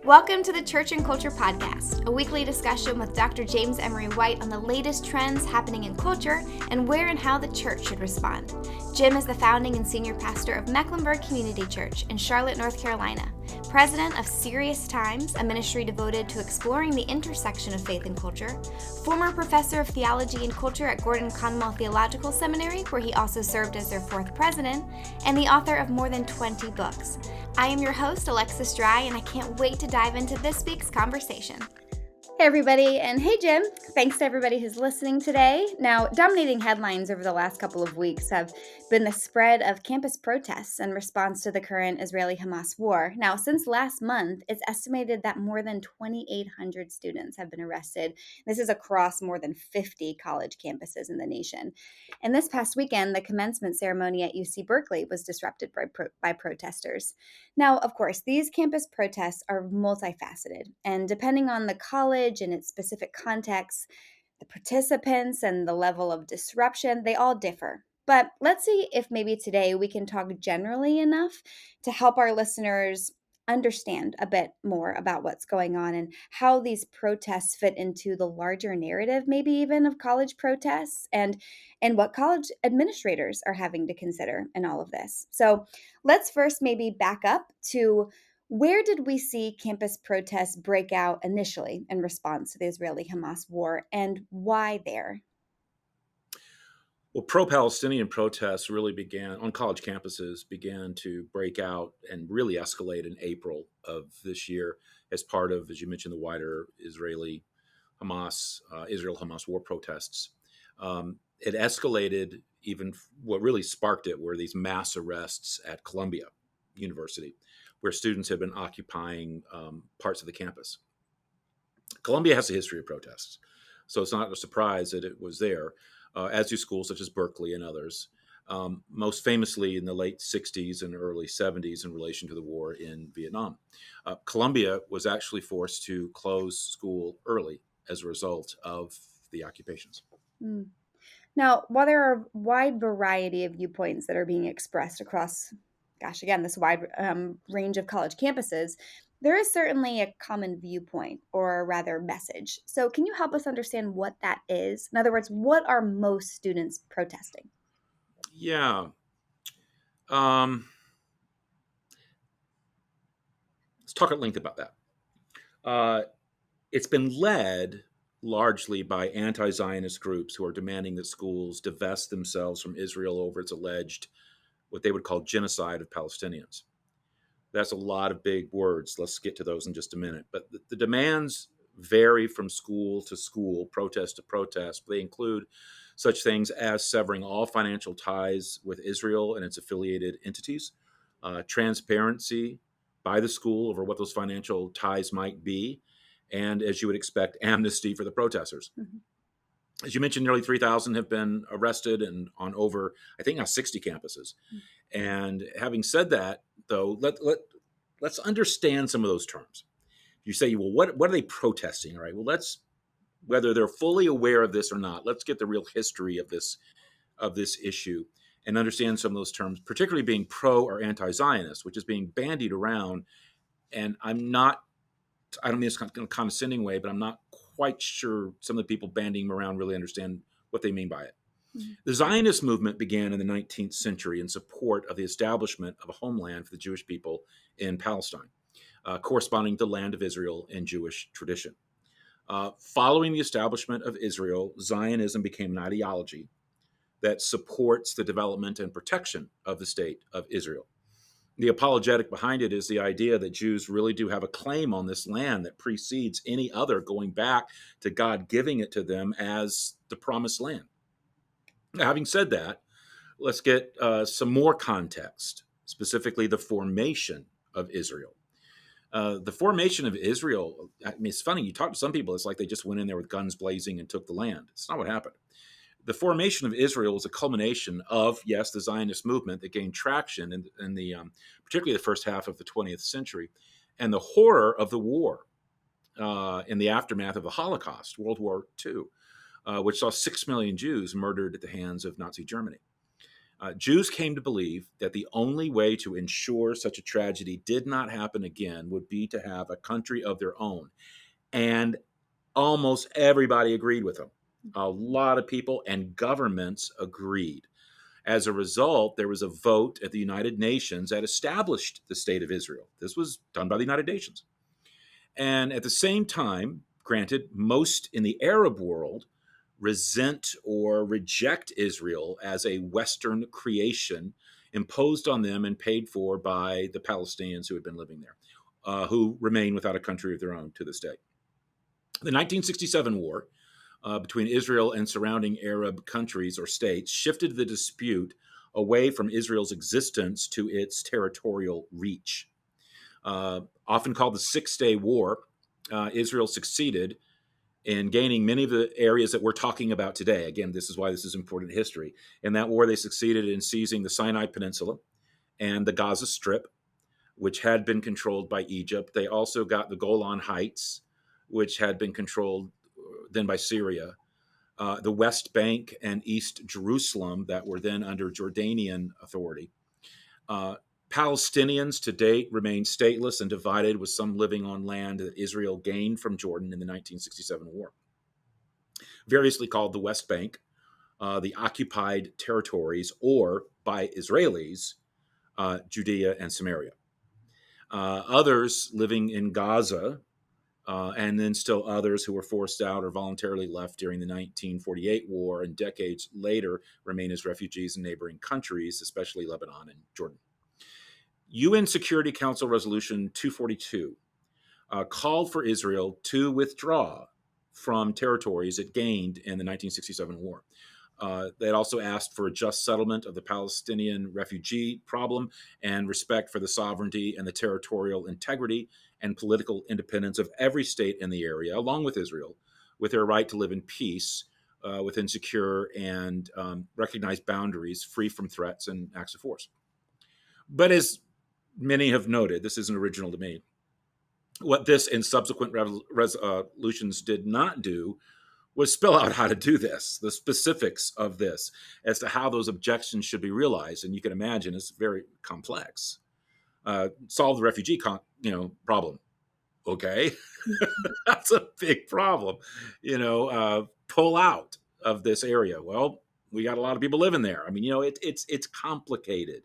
Welcome to the Church and Culture Podcast, a weekly discussion with Dr. James Emery White on the latest trends happening in culture and where and how the church should respond. Jim is the founding and senior pastor of Mecklenburg Community Church in Charlotte, North Carolina, president of Serious Times, a ministry devoted to exploring the intersection of faith and culture, former professor of theology and culture at Gordon Conwell Theological Seminary, where he also served as their fourth president, and the author of more than 20 books. I am your host, Alexis Dry, and I can't wait to dive into this week's conversation. Hey everybody, and hey Jim. Thanks to everybody who's listening today. Now, dominating headlines over the last couple of weeks have been the spread of campus protests in response to the current Israeli-Hamas war. Now, since last month, it's estimated that more than 2,800 students have been arrested. This is across more than 50 college campuses in the nation. And this past weekend, the commencement ceremony at UC Berkeley was disrupted by protesters. Now, of course, these campus protests are multifaceted, and depending on the college and its specific context, the participants and the level of disruption, they all differ. But let's see if maybe today we can talk generally enough to help our listeners understand a bit more about what's going on and how these protests fit into the larger narrative, maybe even of college protests, and what college administrators are having to consider in all of this. So let's first maybe back up to where did we see campus protests break out initially in response to the Israeli-Hamas war, and why there? Well, pro-Palestinian protests really began on college campuses, began to break out and really escalate in April of this year as part of, as you mentioned, the wider Israel-Hamas war protests. It escalated. Even what really sparked it were these mass arrests at Columbia University, where students had been occupying parts of the campus. Columbia has a history of protests, so it's not a surprise that it was there. As do schools such as Berkeley and others, most famously in the late 60s and early 70s in relation to the war in Vietnam. Columbia was actually forced to close school early as a result of the occupations. Now, while there are a wide variety of viewpoints that are being expressed across, this wide range of college campuses, there is certainly a common viewpoint, or rather message. So can you help us understand what that is? In other words, what are most students protesting? Yeah. Let's talk at length about that. It's been led largely by anti-Zionist groups who are demanding that schools divest themselves from Israel over its alleged, what they would call genocide of Palestinians. That's a lot of big words. Let's get to those in just a minute. But the demands vary from school to school, protest to protest. They include such things as severing all financial ties with Israel and its affiliated entities, transparency by the school over what those financial ties might be, and, as you would expect, amnesty for the protesters. Mm-hmm. As you mentioned, nearly 3,000 have been arrested and on over, I think, now 60 campuses. Mm-hmm. And having said that, though, let's understand some of those terms. You say, well, what are they protesting? All right, well, whether they're fully aware of this or not, let's get the real history of this issue and understand some of those terms, particularly being pro or anti-Zionist, which is being bandied around. And I don't mean this in a condescending way, but I'm not quite sure some of the people bandying them around really understand what they mean by it. Mm-hmm. The Zionist movement began in the 19th century in support of the establishment of a homeland for the Jewish people in Palestine, corresponding to the land of Israel in Jewish tradition. Following the establishment of Israel, Zionism became an ideology that supports the development and protection of the state of Israel. The apologetic behind it is the idea that Jews really do have a claim on this land that precedes any other, going back to God giving it to them as the promised land. Now, having said that, let's get some more context, specifically the formation of Israel. The formation of Israel, I mean, it's funny, you talk to some people, it's like they just went in there with guns blazing and took the land. It's not what happened. The formation of Israel was a culmination of, yes, the Zionist movement that gained traction in the particularly the first half of the 20th century, and the horror of the war in the aftermath of the Holocaust, World War II, which saw 6 million Jews murdered at the hands of Nazi Germany. Jews came to believe that the only way to ensure such a tragedy did not happen again would be to have a country of their own. And almost everybody agreed with them. A lot of people and governments agreed. As a result, there was a vote at the United Nations that established the state of Israel. This was done by the United Nations. And at the same time, granted, most in the Arab world resent or reject Israel as a Western creation imposed on them and paid for by the Palestinians who had been living there, who remain without a country of their own to this day. The 1967 war between Israel and surrounding Arab countries or states shifted the dispute away from Israel's existence to its territorial reach. Often called the Six-Day War, Israel succeeded in gaining many of the areas that we're talking about today. Again, this is why this is important history. In that war, they succeeded in seizing the Sinai Peninsula and the Gaza Strip, which had been controlled by Egypt. They also got the Golan Heights, which had been controlled then by Syria, the West Bank and East Jerusalem that were then under Jordanian authority. Palestinians to date remain stateless and divided, with some living on land that Israel gained from Jordan in the 1967 war. Variously called the West Bank, the occupied territories, or by Israelis, Judea and Samaria. Others living in Gaza, and then still others who were forced out or voluntarily left during the 1948 war and decades later remain as refugees in neighboring countries, especially Lebanon and Jordan. UN Security Council Resolution 242 called for Israel to withdraw from territories it gained in the 1967 war. They had also asked for a just settlement of the Palestinian refugee problem and respect for the sovereignty and the territorial integrity and political independence of every state in the area, along with Israel, with their right to live in peace within secure and recognized boundaries, free from threats and acts of force. But as many have noted, this isn't original to me, what this and subsequent resolutions did not do was spell out how to do this, the specifics of this, as to how those objections should be realized. And you can imagine it's very complex. Solve the refugee problem. Okay, that's a big problem. Pull out of this area. Well, we got a lot of people living there. I mean, it's complicated.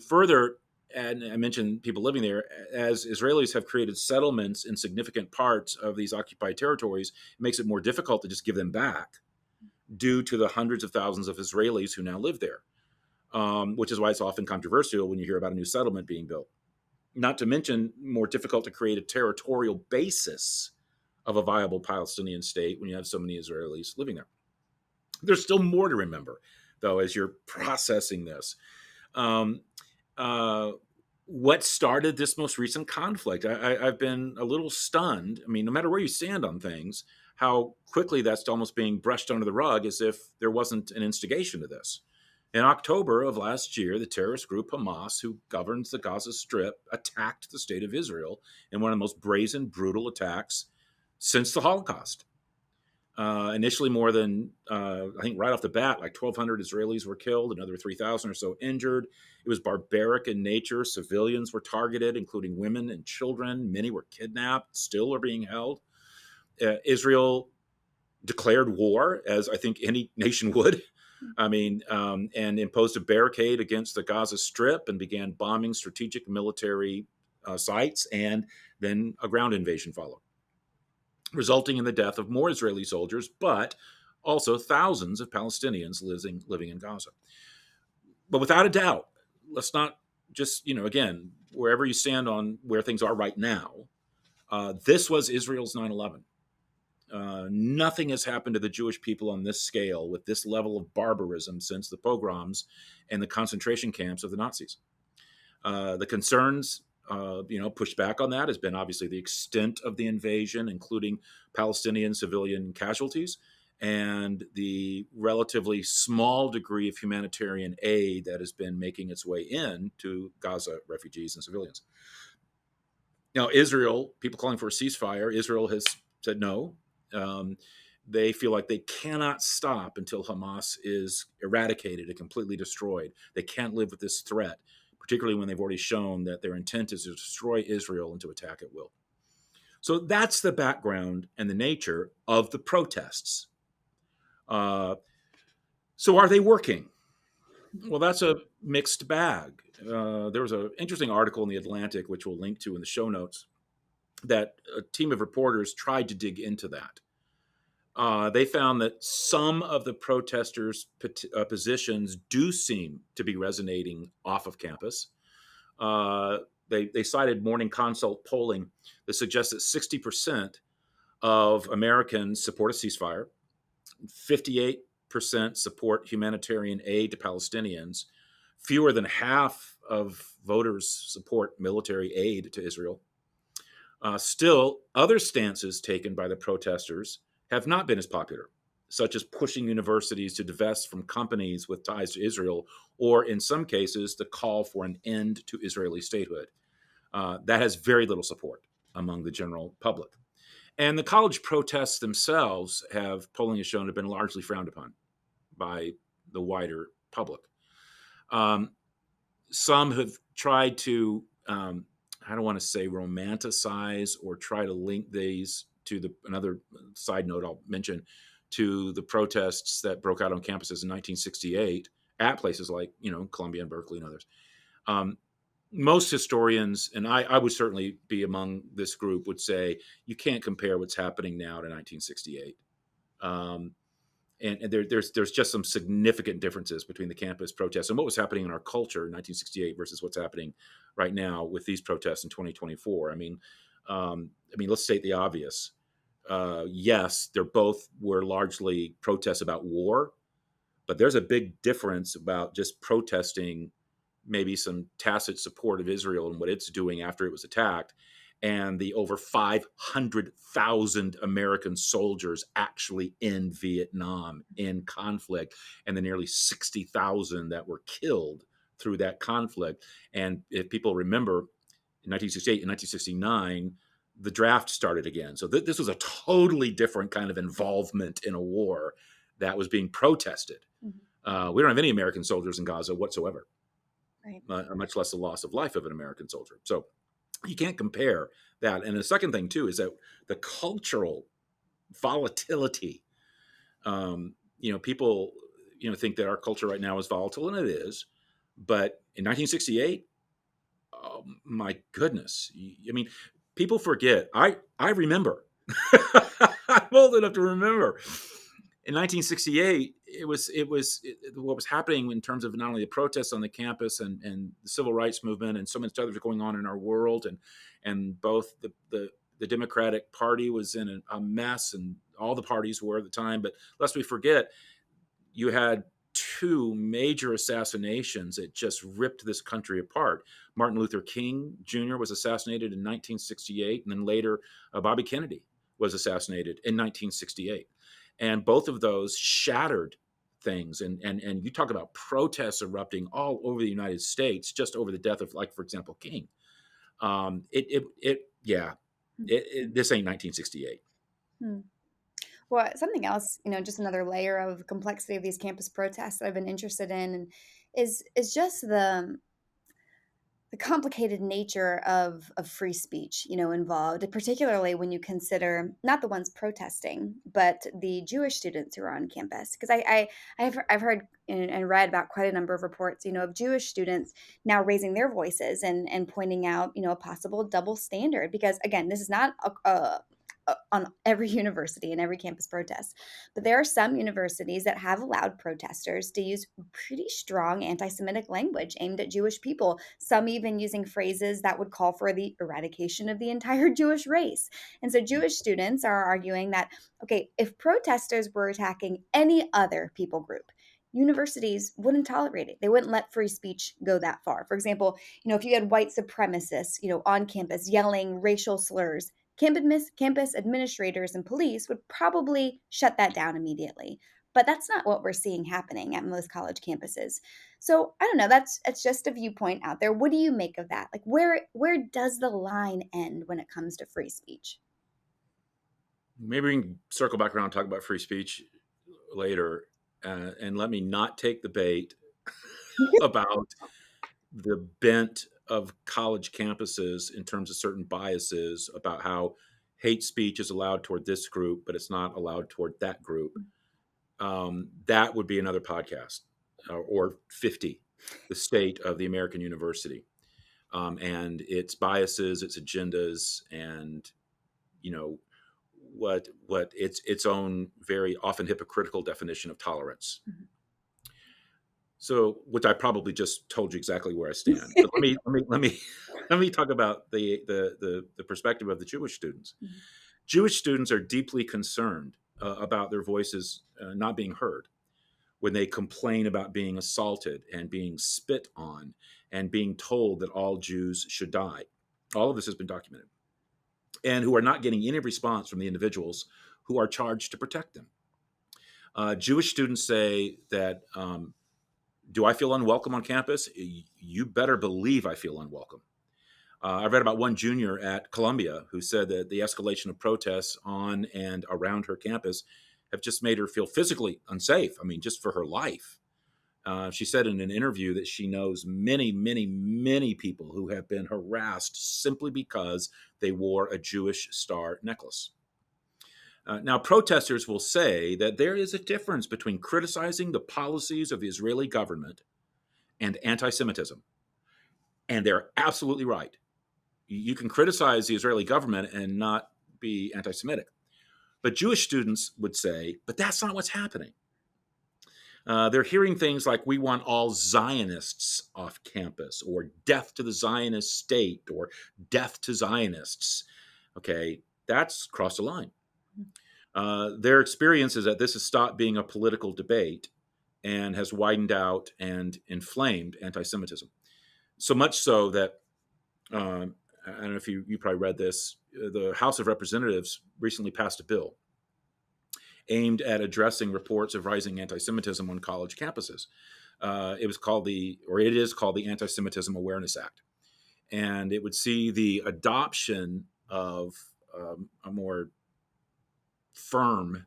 Further, and I mentioned people living there, as Israelis have created settlements in significant parts of these occupied territories, it makes it more difficult to just give them back due to the hundreds of thousands of Israelis who now live there, which is why it's often controversial when you hear about a new settlement being built. Not to mention, more difficult to create a territorial basis of a viable Palestinian state when you have so many Israelis living there. There's still more to remember, though, as you're processing this. What started this most recent conflict? I've been a little stunned. I mean, no matter where you stand on things, how quickly that's almost being brushed under the rug as if there wasn't an instigation to this. In October of last year, the terrorist group Hamas, who governs the Gaza Strip, attacked the state of Israel in one of the most brazen, brutal attacks since the Holocaust. Initially, more than, I think right off the bat, like 1,200 Israelis were killed, another 3,000 or so injured. It was barbaric in nature. Civilians were targeted, including women and children. Many were kidnapped, still are being held. Israel declared war, as I think any nation would. I mean, and imposed a barricade against the Gaza Strip and began bombing strategic military sites, and then a ground invasion followed, resulting in the death of more Israeli soldiers, but also thousands of Palestinians living in Gaza. But without a doubt, let's not just, again, wherever you stand on where things are right now, this was Israel's 9/11. Nothing has happened to the Jewish people on this scale with this level of barbarism since the pogroms and the concentration camps of the Nazis. The concerns pushed back on that has been obviously the extent of the invasion, including Palestinian civilian casualties, and the relatively small degree of humanitarian aid that has been making its way in to Gaza refugees and civilians. Now, Israel, people calling for a ceasefire, Israel has said no. They feel like they cannot stop until Hamas is eradicated and completely destroyed. They can't live with this threat, particularly when they've already shown that their intent is to destroy Israel and to attack at will. So that's the background and the nature of the protests. Uh, so are they working? Well, that's a mixed bag. There was an interesting article in The Atlantic, which we'll link to in the show notes, that a team of reporters tried to dig into that. They found that some of the protesters' positions do seem to be resonating off of campus. Uh, they cited Morning Consult polling that suggests that 60% of Americans support a ceasefire, 58% support humanitarian aid to Palestinians, fewer than half of voters support military aid to Israel. Still, other stances taken by the protesters have not been as popular, such as pushing universities to divest from companies with ties to Israel, or in some cases, the call for an end to Israeli statehood. That has very little support among the general public. And the college protests themselves, polling has shown, have been largely frowned upon by the wider public. Some have tried to, I don't want to say romanticize or try to link these to another side note I'll mention, to the protests that broke out on campuses in 1968 at places like, Columbia and Berkeley and others. Most historians, and I would certainly be among this group, would say you can't compare what's happening now to 1968. And there's just some significant differences between the campus protests and what was happening in our culture in 1968 versus what's happening right now with these protests in 2024. I mean, let's state the obvious. Yes, they're both were largely protests about war, but there's a big difference about just protesting maybe some tacit support of Israel and what it's doing after it was attacked, and the over 500,000 American soldiers actually in Vietnam in conflict, and the nearly 60,000 that were killed through that conflict. And if people remember, in 1968 and 1969, the draft started again. So this was a totally different kind of involvement in a war that was being protested. Mm-hmm. We don't have any American soldiers in Gaza whatsoever. Right. Much less the loss of life of an American soldier. So you can't compare that. And the second thing, too, is that the cultural volatility, people, think that our culture right now is volatile, and it is. But in 1968, oh, my goodness. I mean, people forget. I remember. I'm old enough to remember. In 1968, it was what was happening in terms of not only the protests on the campus and the civil rights movement and so much other going on in our world, and both the Democratic Party was in a mess, and all the parties were at the time. But lest we forget, you had two major assassinations that just ripped this country apart. Martin Luther King Jr. was assassinated in 1968, and then later Bobby Kennedy was assassinated in 1968. And both of those shattered things. And you talk about protests erupting all over the United States just over the death of, like, for example, King. This ain't 1968. Well, something else, just another layer of complexity of these campus protests that I've been interested in is just the complicated nature of heard speech, involved, particularly when you consider not the ones protesting, but the Jewish students who are on campus. Because I've heard and read about quite a number of reports, of Jewish students now raising their voices and pointing out, a possible double standard. Because again, this is not on every university and every campus protest. But there are some universities that have allowed protesters to use pretty strong anti-Semitic language aimed at Jewish people, some even using phrases that would call for the eradication of the entire Jewish race. And so Jewish students are arguing that, okay, if protesters were attacking any other people group, universities wouldn't tolerate it. They wouldn't let free speech go that far. For example, if you had white supremacists, on campus yelling racial slurs, campus administrators and police would probably shut that down immediately. But that's not what we're seeing happening at most college campuses. So I don't know. That's just a viewpoint out there. What do you make of that? Like, where does the line end when it comes to free speech? Maybe we can circle back around and talk about free speech later, and let me not take the bait about the bent of college campuses in terms of certain biases about how hate speech is allowed toward this group, but it's not allowed toward that group. That would be another podcast, or 50, the state of the American university, and its biases, its agendas, and you know what its own very often hypocritical definition of tolerance. Mhm. So, which I probably just told you exactly where I stand. But let me talk about the perspective of the Jewish students. Mhm. Jewish students are deeply concerned about their voices not being heard when they complain about being assaulted and being spit on and being told that all Jews should die. All of this has been documented, and who are not getting any response from the individuals who are charged to protect them. Jewish students say that, do I feel unwelcome on campus? You better believe I feel unwelcome. I read about one junior at Columbia who said that the escalation of protests on and around her campus have just made her feel physically unsafe. I mean, just for her life. She said in an interview that she knows many, many, many people who have been harassed simply because they wore a Jewish star necklace. Now, protesters will say that there is a difference between criticizing the policies of the Israeli government and anti Semitism. And they're absolutely right. You can criticize the Israeli government and not be anti Semitic. But Jewish students would say, but that's not what's happening. They're hearing things like, we want all Zionists off campus, or death to the Zionist state, or death to Zionists. Okay, that's crossed a line. Their experience is that this has stopped being a political debate and has widened out and inflamed anti Semitism. So much so that, I don't know if you probably read this, the House of Representatives recently passed a bill aimed at addressing reports of rising anti-Semitism on college campuses. It is called the Anti-Semitism Awareness Act, and it would see the adoption of a more firm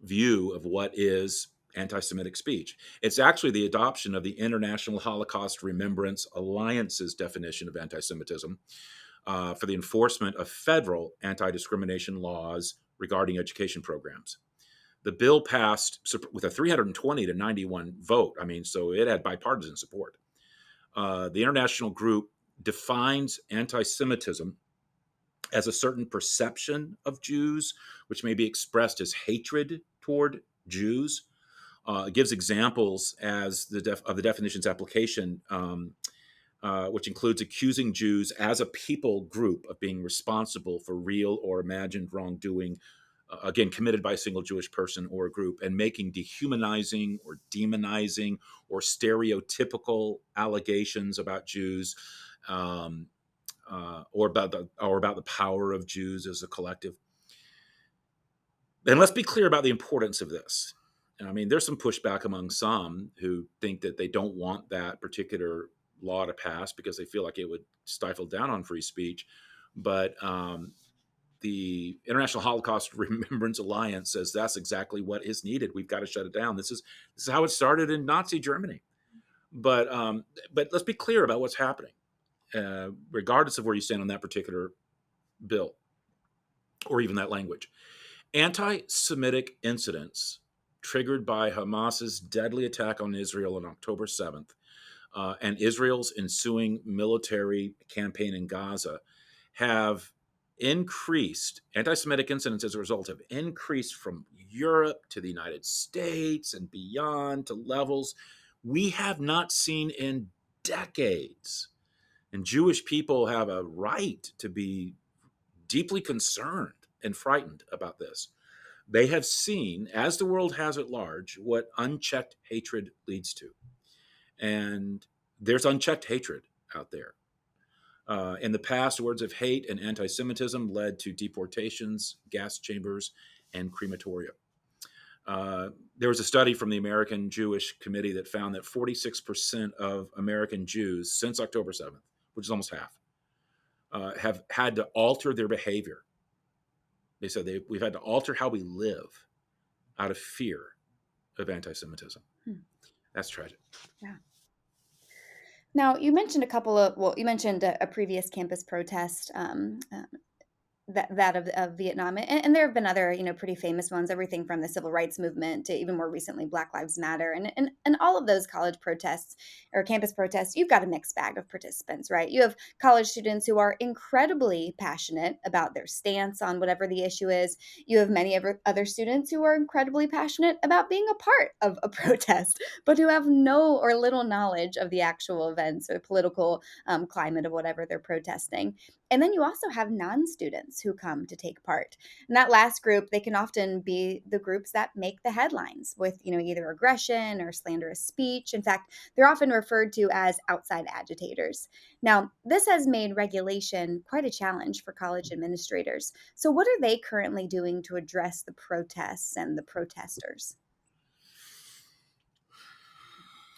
view of what is anti-Semitic speech. It's actually the adoption of the International Holocaust Remembrance Alliance's definition of anti-Semitism for the enforcement of federal anti-discrimination laws regarding education programs. The bill passed with a 320 to 91 vote. I mean, so it had bipartisan support. The international group defines anti-Semitism as a certain perception of Jews, which may be expressed as hatred toward Jews. It gives examples as of the definition's application, which includes accusing Jews as a people group of being responsible for real or imagined wrongdoing, again, committed by a single Jewish person or a group, and making dehumanizing or demonizing or stereotypical allegations about Jews, or about the power of Jews as a collective. And let's be clear about the importance of this. I mean, there's some pushback among some who think that they don't want that particular law to pass because they feel like it would stifle down on free speech. But the International Holocaust Remembrance Alliance says that's exactly what is needed. We've got to shut it down. This is how it started in Nazi Germany. But let's be clear about what's happening, regardless of where you stand on that particular bill or even that language. Anti-Semitic incidents triggered by Hamas's deadly attack on Israel on October 7th and Israel's ensuing military campaign in Gaza have increased. Anti-Semitic incidents as a result have increased from Europe to the United States and beyond to levels we have not seen in decades. And Jewish people have a right to be deeply concerned and frightened about this. They have seen, as the world has at large, what unchecked hatred leads to. And there's unchecked hatred out there. In the past, words of hate and anti-Semitism led to deportations, gas chambers, and crematoria. There was a study from the American Jewish Committee that found that 46% of American Jews since October 7th, which is almost half, have had to alter their behavior They said we've had to alter how we live out of fear of anti-Semitism. That's tragic. Yeah. Now, you mentioned you mentioned a previous campus protest, that of Vietnam, and there have been other, pretty famous ones, everything from the civil rights movement to even more recently Black Lives Matter, and all of those college protests or campus protests. You've got a mixed bag of participants, right? You have college students who are incredibly passionate about their stance on whatever the issue is. You have many other students who are incredibly passionate about being a part of a protest, but who have no or little knowledge of the actual events or political climate of whatever they're protesting. And then you also have non-students who come to take part. And that last group, they can often be the groups that make the headlines with, either aggression or slanderous speech. In fact, they're often referred to as outside agitators. Now, this has made regulation quite a challenge for college administrators. So what are they currently doing to address the protests and the protesters?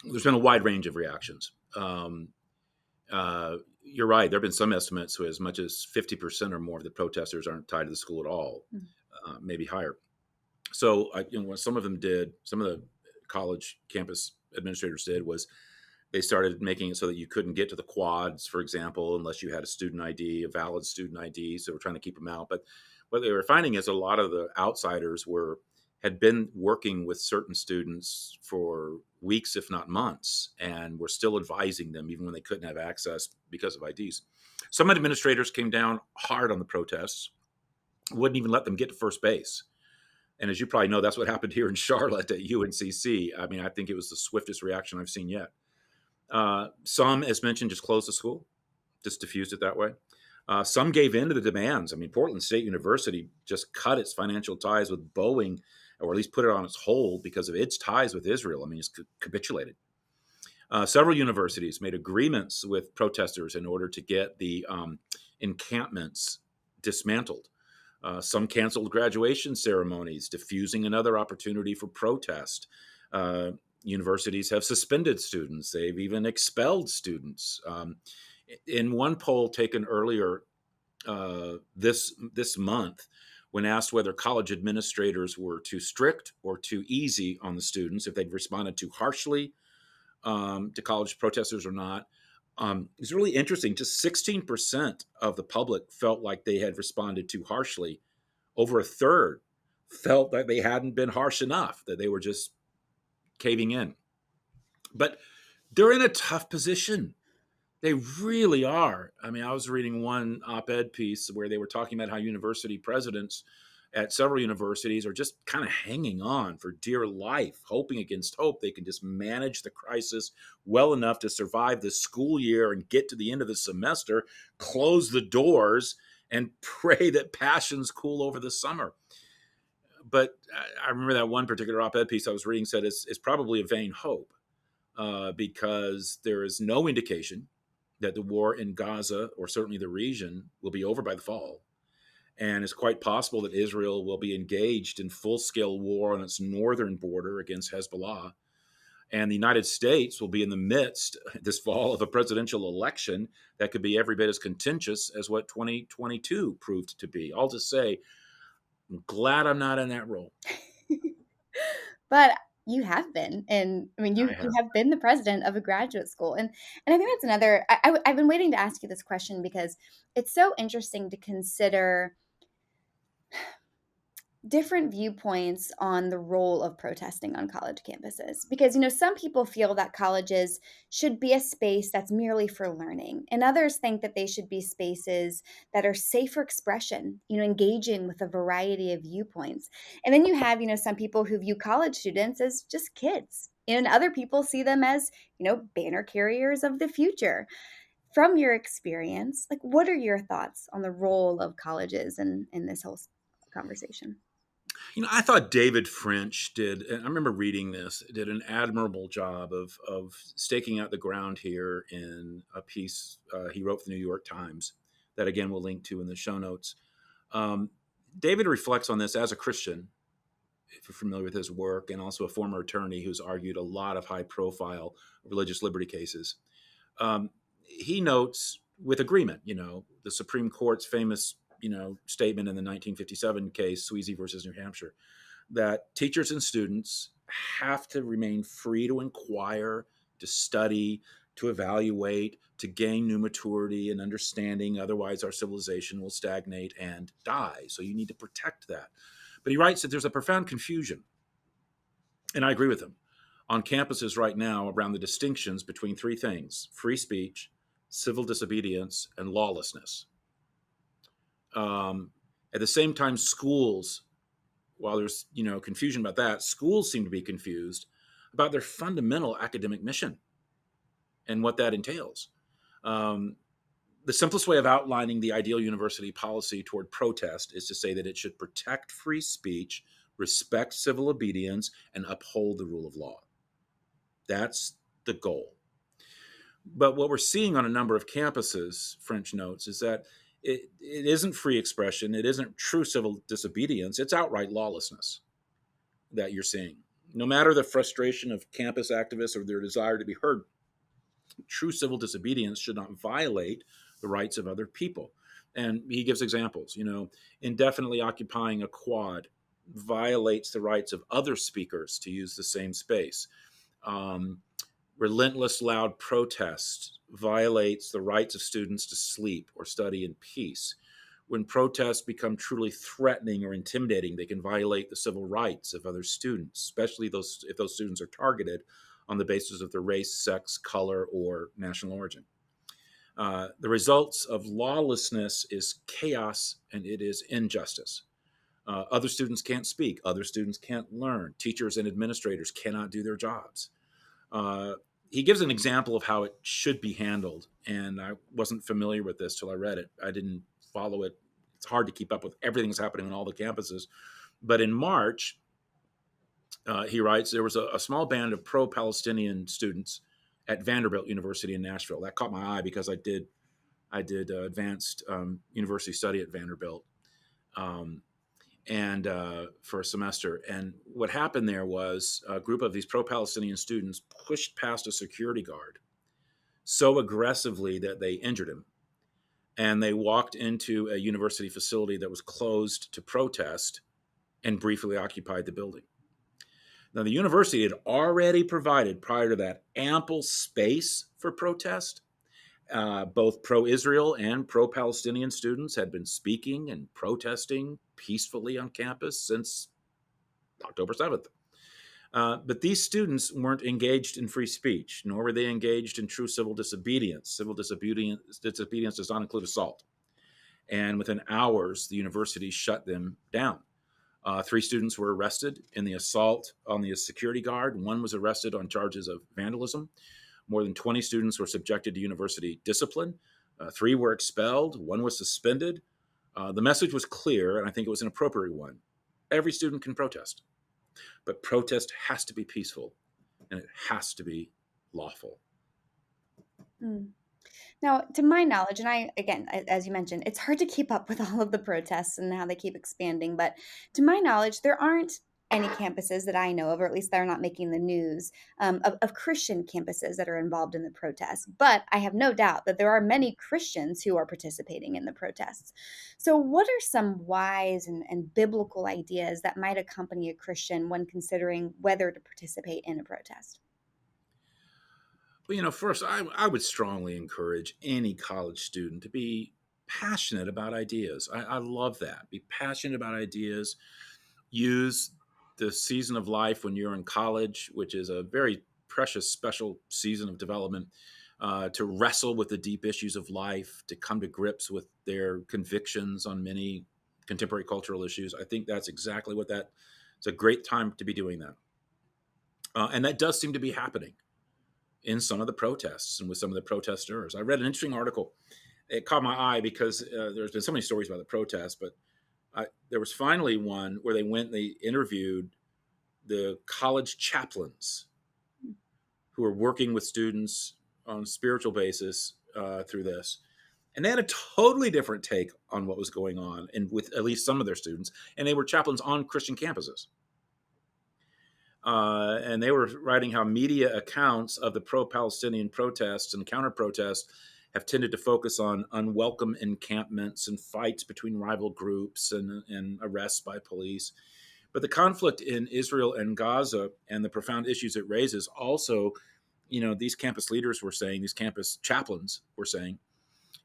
There's been a wide range of reactions. You're right. There have been some estimates who as much as 50% or more of the protesters aren't tied to the school at all, maybe higher. So, what some of the college campus administrators did was they started making it so that you couldn't get to the quads, for example, unless you had a student ID, a valid student ID. So we're trying to keep them out. But what they were finding is a lot of the outsiders had been working with certain students for weeks, if not months, and were still advising them even when they couldn't have access because of IDs. Some administrators came down hard on the protests, wouldn't even let them get to first base. And as you probably know, that's what happened here in Charlotte at UNCC. I mean, I think it was the swiftest reaction I've seen yet. Some, as mentioned, just closed the school, just diffused it that way. Some gave in to the demands. I mean, Portland State University just cut its financial ties with Boeing, or at least put it on its hold because of its ties with Israel. I mean, it's capitulated. Several universities made agreements with protesters in order to get the encampments dismantled. Some canceled graduation ceremonies, diffusing another opportunity for protest. Universities have suspended students. They've even expelled students. In one poll taken earlier this month, when asked whether college administrators were too strict or too easy on the students, if they'd responded too harshly to college protesters or not, it's really interesting. Just 16% of the public felt like they had responded too harshly. Over a third felt that they hadn't been harsh enough, that they were just caving in. But they're in a tough position. They really are. I mean, I was reading one op-ed piece where they were talking about how university presidents at several universities are just kind of hanging on for dear life, hoping against hope they can just manage the crisis well enough to survive the school year and get to the end of the semester, close the doors, and pray that passions cool over the summer. But I remember that one particular op-ed piece I was reading said it's probably a vain hope because there is no indication that the war in Gaza, or certainly the region, will be over by the fall. And it's quite possible that Israel will be engaged in full-scale war on its northern border against Hezbollah. And the United States will be in the midst this fall of a presidential election that could be every bit as contentious as what 2022 proved to be. I'll just say, I'm glad I'm not in that role. But you have been, and I mean, you have been the president of a graduate school, and I think that's another. I've been waiting to ask you this question because it's so interesting to consider different viewpoints on the role of protesting on college campuses. Because, some people feel that colleges should be a space that's merely for learning, and others think that they should be spaces that are safe for expression, engaging with a variety of viewpoints. And then you have, some people who view college students as just kids, and other people see them as, banner carriers of the future. From your experience, like, what are your thoughts on the role of colleges in this whole conversation? I thought David French did, and I remember reading this, did an admirable job of staking out the ground here in a piece he wrote for the New York Times that, again, we'll link to in the show notes. David reflects on this as a Christian, if you're familiar with his work, and also a former attorney who's argued a lot of high-profile religious liberty cases. He notes with agreement, the Supreme Court's famous statement in the 1957 case, Sweezy versus New Hampshire, that teachers and students have to remain free to inquire, to study, to evaluate, to gain new maturity and understanding. Otherwise, our civilization will stagnate and die. So you need to protect that. But he writes that there's a profound confusion, and I agree with him, on campuses right now around the distinctions between three things: free speech, civil disobedience, and lawlessness. At the same time, schools, while there's confusion about that, schools seem to be confused about their fundamental academic mission and what that entails. The simplest way of outlining the ideal university policy toward protest is to say that it should protect free speech, respect civil obedience, and uphold the rule of law. That's the goal. But what we're seeing on a number of campuses, French notes, is that it isn't free expression. It isn't true civil disobedience. It's outright lawlessness that you're seeing. No matter the frustration of campus activists or their desire to be heard, true civil disobedience should not violate the rights of other people. And he gives examples. Indefinitely occupying a quad violates the rights of other speakers to use the same space. Relentless loud protest violates the rights of students to sleep or study in peace. When protests become truly threatening or intimidating, they can violate the civil rights of other students, especially if those students are targeted on the basis of their race, sex, color, or national origin. The results of lawlessness is chaos, and it is injustice. Other students can't speak. Other students can't learn. Teachers and administrators cannot do their jobs. He gives an example of how it should be handled, and I wasn't familiar with this till I read it. I didn't follow it. It's hard to keep up with everything that's happening on all the campuses. But in March, he writes, there was a small band of pro-Palestinian students at Vanderbilt University in Nashville. That caught my eye because I did advanced university study at Vanderbilt. And for a semester. And what happened there was a group of these pro-Palestinian students pushed past a security guard so aggressively that they injured him. And they walked into a university facility that was closed to protest and briefly occupied the building. Now, the university had already provided, prior to that, ample space for protest. Both pro-Israel and pro-Palestinian students had been speaking and protesting peacefully on campus since October 7th. But these students weren't engaged in free speech, nor were they engaged in true civil disobedience. Civil disobedience does not include assault. And within hours, the university shut them down. 3 students were arrested in the assault on the security guard. 1 was arrested on charges of vandalism. More than 20 students were subjected to university discipline. 3 were expelled. 1 was suspended. The message was clear, and I think it was an appropriate one. Every student can protest, but protest has to be peaceful, and it has to be lawful. Mm. Now, to my knowledge, and again, as you mentioned, it's hard to keep up with all of the protests and how they keep expanding. But to my knowledge, there aren't any campuses that I know of, or at least they're not making the news, of Christian campuses that are involved in the protests. But I have no doubt that there are many Christians who are participating in the protests. So, what are some wise and biblical ideas that might accompany a Christian when considering whether to participate in a protest? Well, first, I would strongly encourage any college student to be passionate about ideas. I love that. Be passionate about ideas. Use the season of life when you're in college, which is a very precious, special season of development, to wrestle with the deep issues of life, to come to grips with their convictions on many contemporary cultural issues. I think that's exactly what it's a great time to be doing that. And that does seem to be happening in some of the protests and with some of the protesters. I read an interesting article. It caught my eye because there's been so many stories about the protests, but there was finally one where they interviewed the college chaplains who are working with students on a spiritual basis through this. And they had a totally different take on what was going on, and with at least some of their students. And they were chaplains on Christian campuses. And they were writing how media accounts of the pro-Palestinian protests and counter-protests have tended to focus on unwelcome encampments and fights between rival groups and arrests by police. But the conflict in Israel and Gaza and the profound issues it raises also, these campus leaders were saying, these campus chaplains were saying,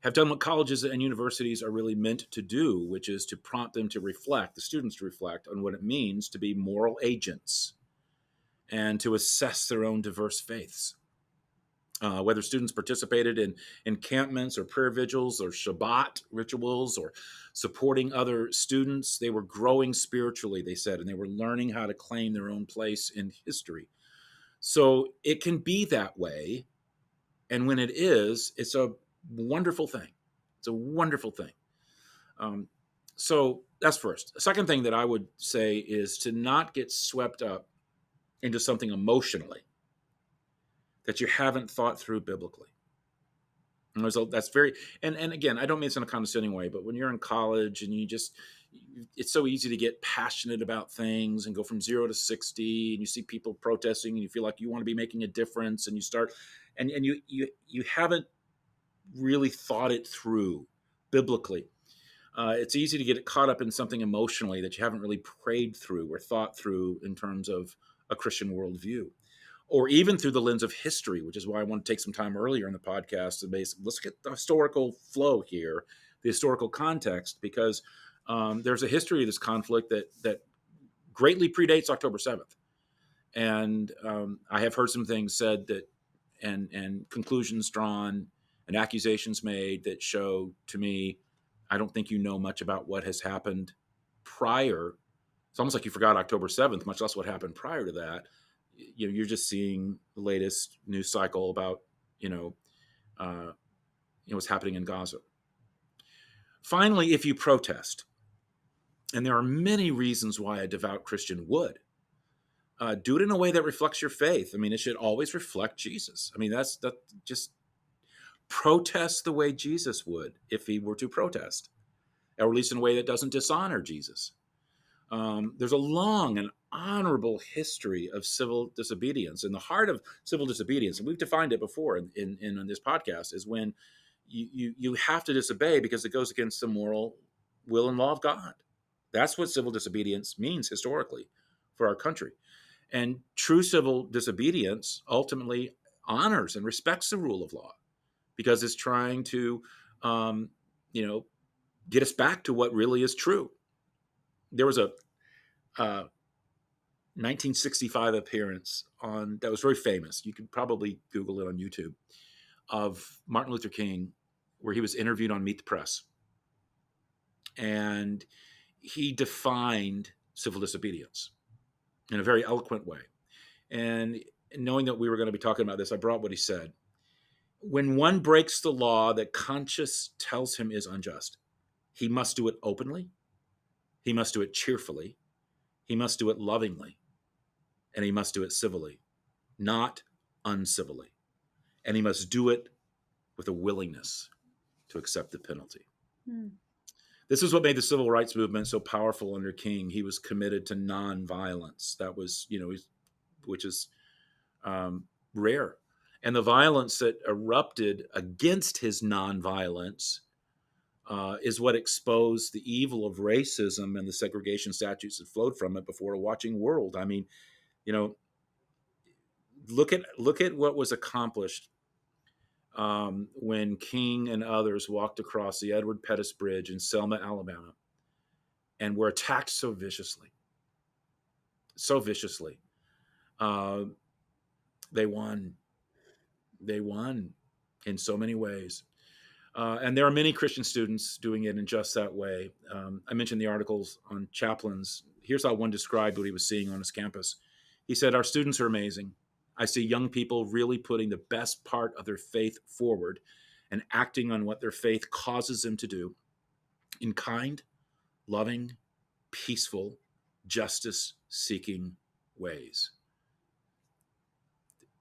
have done what colleges and universities are really meant to do, which is to prompt them to reflect, the students to reflect on what it means to be moral agents and to assess their own diverse faiths. Whether students participated in encampments or prayer vigils or Shabbat rituals or supporting other students, they were growing spiritually, they said, and they were learning how to claim their own place in history. So it can be that way. And when it is, it's a wonderful thing. It's a wonderful thing. So that's first. The second thing that I would say is to not get swept up into something emotionally that you haven't thought through biblically. And that's very, and again, I don't mean this in a condescending way, but when you're in college and it's so easy to get passionate about things and go from 0 to 60, and you see people protesting and you feel like you want to be making a difference, and you start, and you haven't really thought it through biblically. It's easy to get caught up in something emotionally that you haven't really prayed through or thought through in terms of a Christian worldview, or even through the lens of history, which is why I want to take some time earlier in the podcast to let's get the historical flow here, the historical context, because there's a history of this conflict that greatly predates October 7th. And I have heard some things said that, and conclusions drawn and accusations made that show to me, I don't think you know much about what has happened prior. It's almost like you forgot October 7th, much less what happened prior to that. You're just seeing the latest news cycle about, what's happening in Gaza. Finally, if you protest, and there are many reasons why a devout Christian would, do it in a way that reflects your faith. I mean, it should always reflect Jesus. I mean, that just protest the way Jesus would if he were to protest, or at least in a way that doesn't dishonor Jesus. There's a long and honorable history of civil disobedience. And the heart of civil disobedience, and we've defined it before in this podcast, is when you have to disobey because it goes against the moral will and law of God. That's what civil disobedience means historically for our country. And true civil disobedience ultimately honors and respects the rule of law because it's trying to, get us back to what really is true. There was a 1965 appearance that was very famous. You could probably Google it on YouTube, of Martin Luther King, where he was interviewed on Meet the Press. And he defined civil disobedience in a very eloquent way. And knowing that we were going to be talking about this, I brought what he said. When one breaks the law that conscience tells him is unjust, he must do it openly, he must do it cheerfully, he must do it lovingly, and he must do it civilly, not uncivilly. And he must do it with a willingness to accept the penalty. This is what made the civil rights movement so powerful under King. He was committed to nonviolence. That was, which is rare. And the violence that erupted against his nonviolence is what exposed the evil of racism and the segregation statutes that flowed from it before a watching world. I mean, look at what was accomplished when King and others walked across the Edward Pettus Bridge in Selma, Alabama, and were attacked so viciously. So viciously. They won. They won in so many ways. And there are many Christian students doing it in just that way. I mentioned the articles on chaplains. Here's how one described what he was seeing on his campus. He said, "Our students are amazing. I see young people really putting the best part of their faith forward and acting on what their faith causes them to do in kind, loving, peaceful, justice-seeking ways."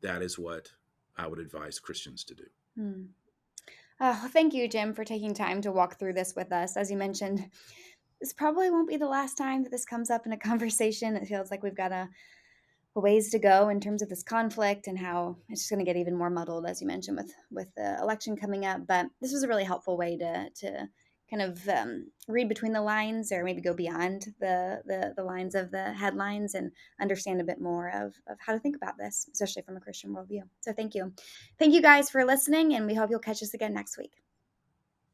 That is what I would advise Christians to do. Well, thank you, Jim, for taking time to walk through this with us. As you mentioned, this probably won't be the last time that this comes up in a conversation. It feels like we've got ways to go in terms of this conflict and how it's just going to get even more muddled, as you mentioned, with the election coming up. But this was a really helpful way to kind of read between the lines, or maybe go beyond the lines of the headlines, and understand a bit more of how to think about this, especially from a Christian worldview. So thank you guys for listening, and we hope you'll catch us again next week.